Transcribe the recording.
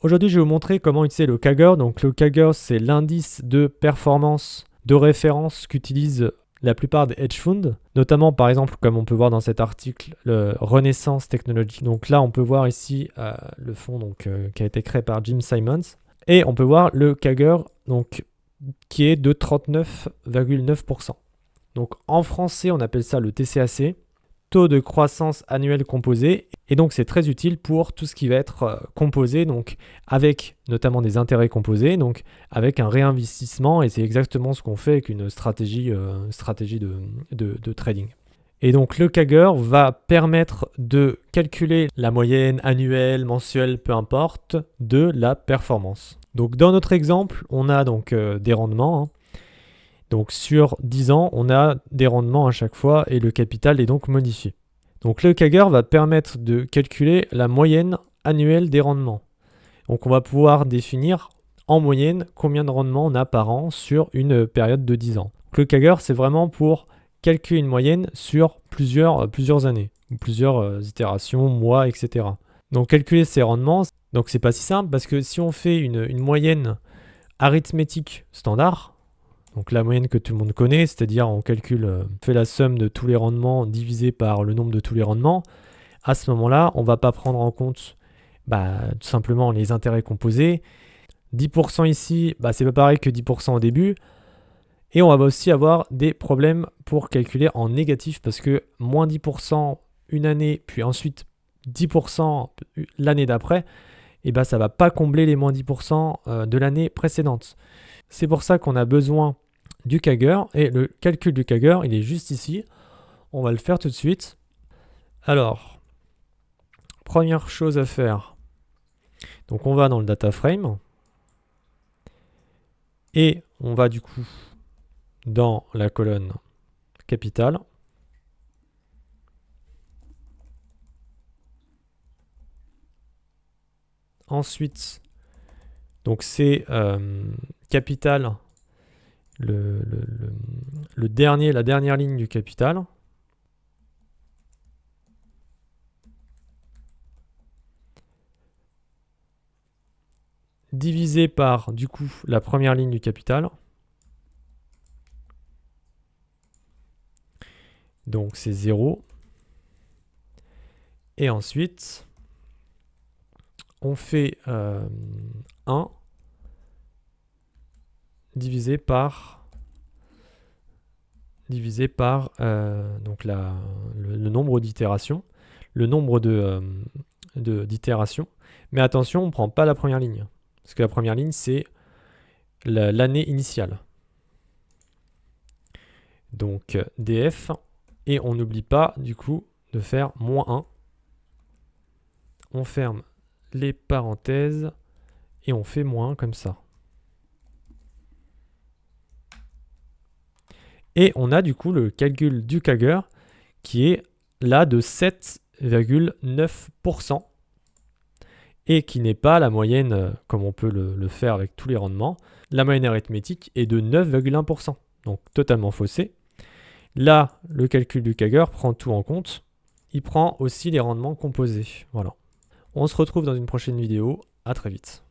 Aujourd'hui, je vais vous montrer comment utiliser le Kaggle. Donc le Kaggle, c'est l'indice de performance de référence qu'utilisent la plupart des hedge funds, notamment par exemple, comme on peut voir dans cet article, le Renaissance Technology. Donc là, on peut voir ici le fonds qui a été créé par Jim Simons. Et on peut voir le Kaggle qui est de 39,9%. Donc en français, on appelle ça le TCAC, taux de croissance annuel composé. Et donc c'est très utile pour tout ce qui va être composé, donc avec notamment des intérêts composés, donc avec un réinvestissement, et c'est exactement ce qu'on fait avec une stratégie de trading. Et donc le Kaggle va permettre de calculer la moyenne annuelle, mensuelle, peu importe, de la performance. Donc dans notre exemple, on a donc des rendements. Donc sur 10 ans, on a des rendements à chaque fois et le capital est donc modifié. Donc le Kaggle va permettre de calculer la moyenne annuelle des rendements. Donc on va pouvoir définir en moyenne combien de rendements on a par an sur une période de 10 ans. Donc le Kaggle, c'est vraiment pour calculer une moyenne sur plusieurs années, ou plusieurs itérations, mois, etc. Donc calculer ces rendements, donc c'est pas si simple parce que si on fait une moyenne arithmétique standard, donc la moyenne que tout le monde connaît, c'est-à-dire on fait la somme de tous les rendements divisé par le nombre de tous les rendements, à ce moment-là, on ne va pas prendre en compte tout simplement les intérêts composés. 10% ici, c'est pas pareil que 10% au début. Et on va aussi avoir des problèmes pour calculer en négatif parce que moins 10% une année, puis ensuite 10% l'année d'après, ça ne va pas combler les moins 10% de l'année précédente. C'est pour ça qu'on a besoin du Kaggle, et le calcul du Kaggle, il est juste ici. On va le faire tout de suite. Alors, première chose à faire, donc on va dans le data frame, et on va du coup dans la colonne capital. Ensuite, donc c'est capital, la dernière ligne du capital. Divisé par, du coup, la première ligne du capital. Donc c'est 0. Et ensuite, on fait 1 divisé par donc le nombre d'itérations, le nombre d'itérations. Mais attention, on ne prend pas la première ligne, parce que la première ligne, c'est l'année initiale. Donc df, et on n'oublie pas du coup de faire -1. On ferme les parenthèses et on fait -1 comme ça. Et on a du coup le calcul du Kaggle qui est là de 7,9% et qui n'est pas la moyenne comme on peut le faire avec tous les rendements. La moyenne arithmétique est de 9,1%, donc totalement faussée. Là, le calcul du Kaggle prend tout en compte. Il prend aussi les rendements composés. Voilà. On se retrouve dans une prochaine vidéo. À très vite.